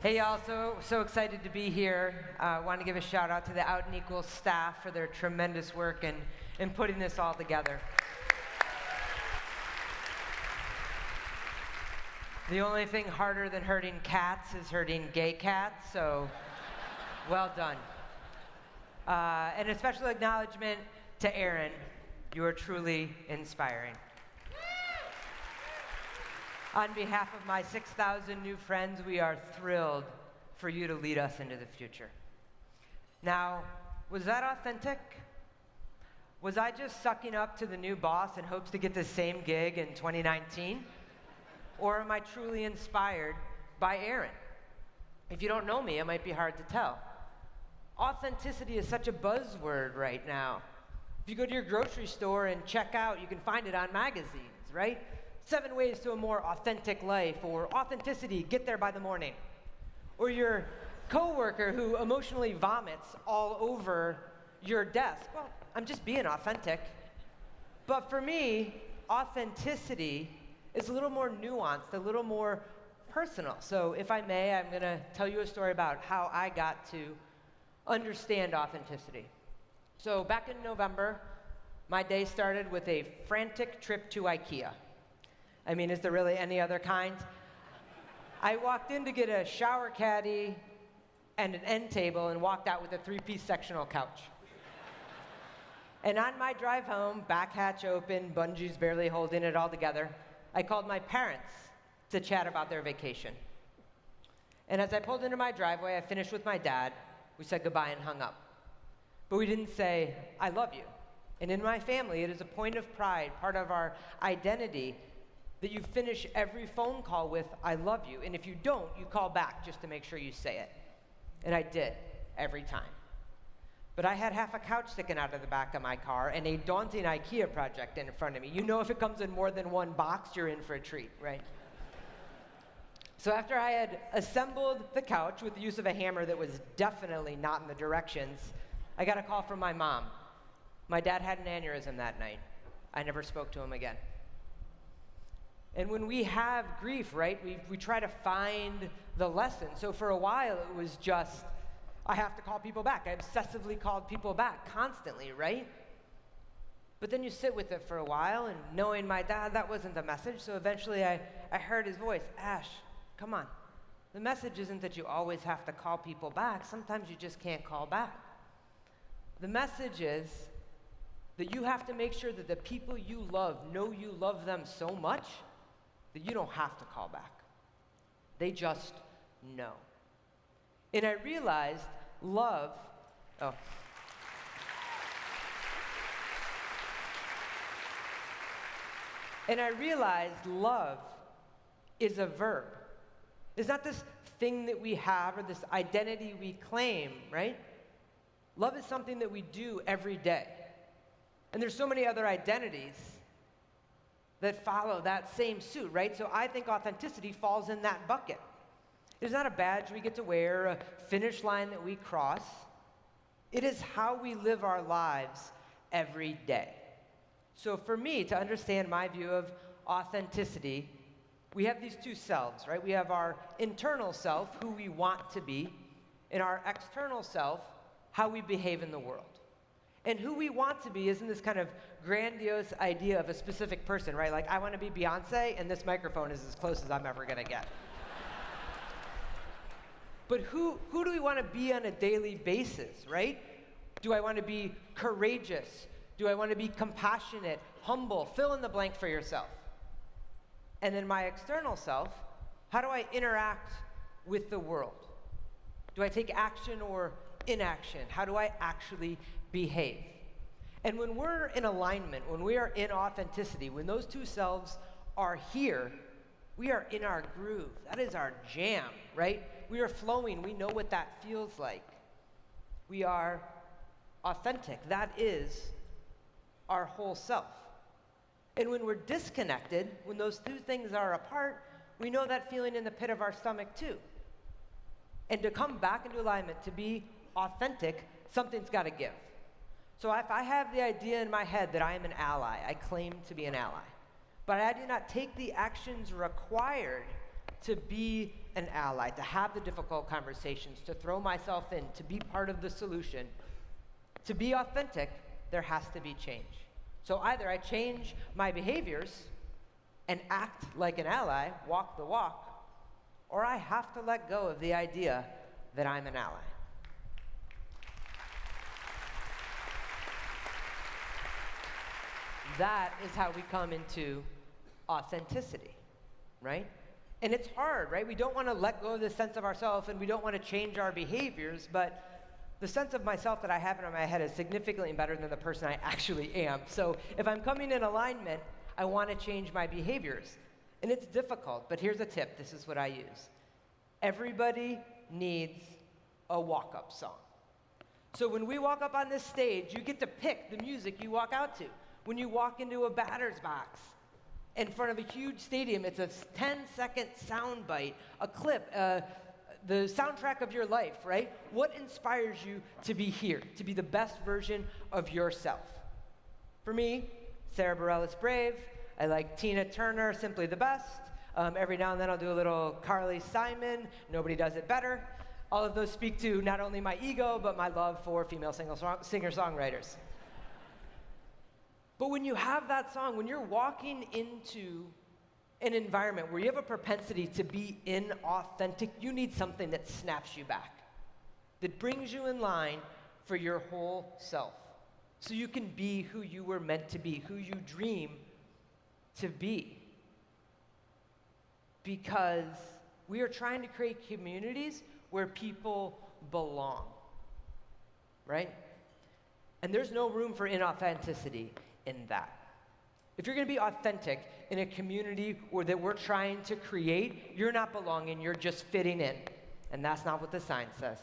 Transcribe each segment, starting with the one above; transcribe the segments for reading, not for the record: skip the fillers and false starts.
Hey y'all, so excited to be here. Want to give a shout out to the Out and Equal staff for their tremendous work in putting this all together. The only thing harder than hurting cats is hurting gay cats, so well done. And a special acknowledgement to Aaron. You are truly inspiring. On behalf of my 6,000 new friends, we are thrilled for you to lead us into the future. Now, was that authentic? Was I just sucking up to the new boss in hopes to get the same gig in 2019? Or am I truly inspired by Aaron? If you don't know me, it might be hard to tell. Authenticity is such a buzzword right now. If you go to your grocery store and check out, you can find it on magazines, right? 7 ways to a more authentic life, or authenticity, get there by the morning. Or your coworker who emotionally vomits all over your desk. Well, I'm just being authentic. But for me, authenticity is a little more nuanced, a little more personal. So if I may, I'm going to tell you a story about how I got to understand authenticity. So back in November, my day started with a frantic trip to IKEA. I mean, is there really any other kind? I walked in to get a shower caddy and an end table and walked out with a 3-piece sectional couch. And on my drive home, back hatch open, bungees barely holding it all together, I called my parents to chat about their vacation. And as I pulled into my driveway, I finished with my dad. We said goodbye and hung up. But we didn't say, I love you. And in my family, it is a point of pride, part of our identity, that you finish every phone call with, I love you. And if you don't, you call back just to make sure you say it. And I did, every time. But I had half a couch sticking out of the back of my car and a daunting IKEA project in front of me. You know, if it comes in more than one box, you're in for a treat, right? So after I had assembled the couch with the use of a hammer that was definitely not in the directions, I got a call from my mom. My dad had an aneurysm that night. I never spoke to him again. And when we have grief, right, we try to find the lesson. So for a while, it was just, I have to call people back. I obsessively called people back constantly, right? But then you sit with it for a while, and knowing my dad, that wasn't the message. So eventually I heard his voice, Ash, come on. The message isn't that you always have to call people back. Sometimes you just can't call back. The message is that you have to make sure that the people you love know you love them so much that you don't have to call back. They just know. And I realized love, And I realized love is a verb. It's not this thing that we have or this identity we claim, right? Love is something that we do every day. And there's so many other identities that follow that same suit, right? So I think authenticity falls in that bucket. It's not a badge we get to wear, a finish line that we cross. It is how we live our lives every day. So for me, to understand my view of authenticity, we have these two selves, right? We have our internal self, who we want to be, and our external self, how we behave in the world. And who we want to be isn't this kind of grandiose idea of a specific person, right? Like, I want to be Beyonce, and this microphone is as close as I'm ever going to get. But who do we want to be on a daily basis, right? Do I want to be courageous? Do I want to be compassionate, humble? Fill in the blank for yourself. And then my external self, how do I interact with the world? Do I take action or inaction? How do I actually behave? And when we're in alignment, when we are in authenticity, when those two selves are here, we are in our groove. That is our jam, right? We are flowing. We know what that feels like. We are authentic. That is our whole self. And when we're disconnected, when those two things are apart, we know that feeling in the pit of our stomach too. And to come back into alignment, to be authentic, something's got to give. So if I have the idea in my head that I am an ally, I claim to be an ally, but I do not take the actions required to be an ally, to have the difficult conversations, to throw myself in, to be part of the solution. To be authentic, there has to be change. So either I change my behaviors and act like an ally, walk the walk, or I have to let go of the idea that I'm an ally. That is how we come into authenticity, right? And it's hard, right? We don't want to let go of this sense of ourselves, and we don't want to change our behaviors, but the sense of myself that I have in my head is significantly better than the person I actually am. So if I'm coming in alignment, I want to change my behaviors. And it's difficult, but here's a tip. This is what I use. Everybody needs a walk-up song. So when we walk up on this stage, you get to pick the music you walk out to. When you walk into a batter's box in front of a huge stadium, it's a 10-second sound bite, a clip, the soundtrack of your life, right? What inspires you to be here, to be the best version of yourself? For me, Sarah Bareilles Brave. I like Tina Turner, Simply the Best. Every now and then I'll do a little Carly Simon, Nobody Does It Better. All of those speak to not only my ego, but my love for female singer-songwriters. But when you have that song, when you're walking into an environment where you have a propensity to be inauthentic, you need something that snaps you back, that brings you in line for your whole self, so you can be who you were meant to be, who you dream to be. Because we are trying to create communities where people belong, right? And there's no room for inauthenticity in that. If you're going to be authentic in a community that we're trying to create, you're not belonging, you're just fitting in. And that's not what the sign says.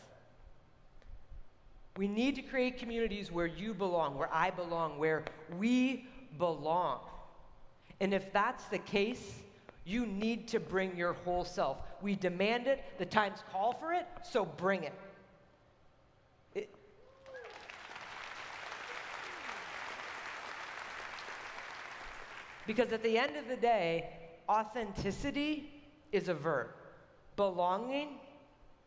We need to create communities where you belong, where I belong, where we belong. And if that's the case, you need to bring your whole self. We demand it, the times call for it, so bring it. Because at the end of the day, authenticity is a verb. Belonging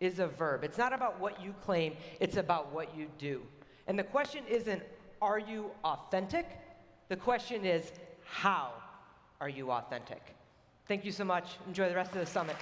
is a verb. It's not about what you claim, it's about what you do. And the question isn't, are you authentic? The question is, how are you authentic? Thank you so much. Enjoy the rest of the summit.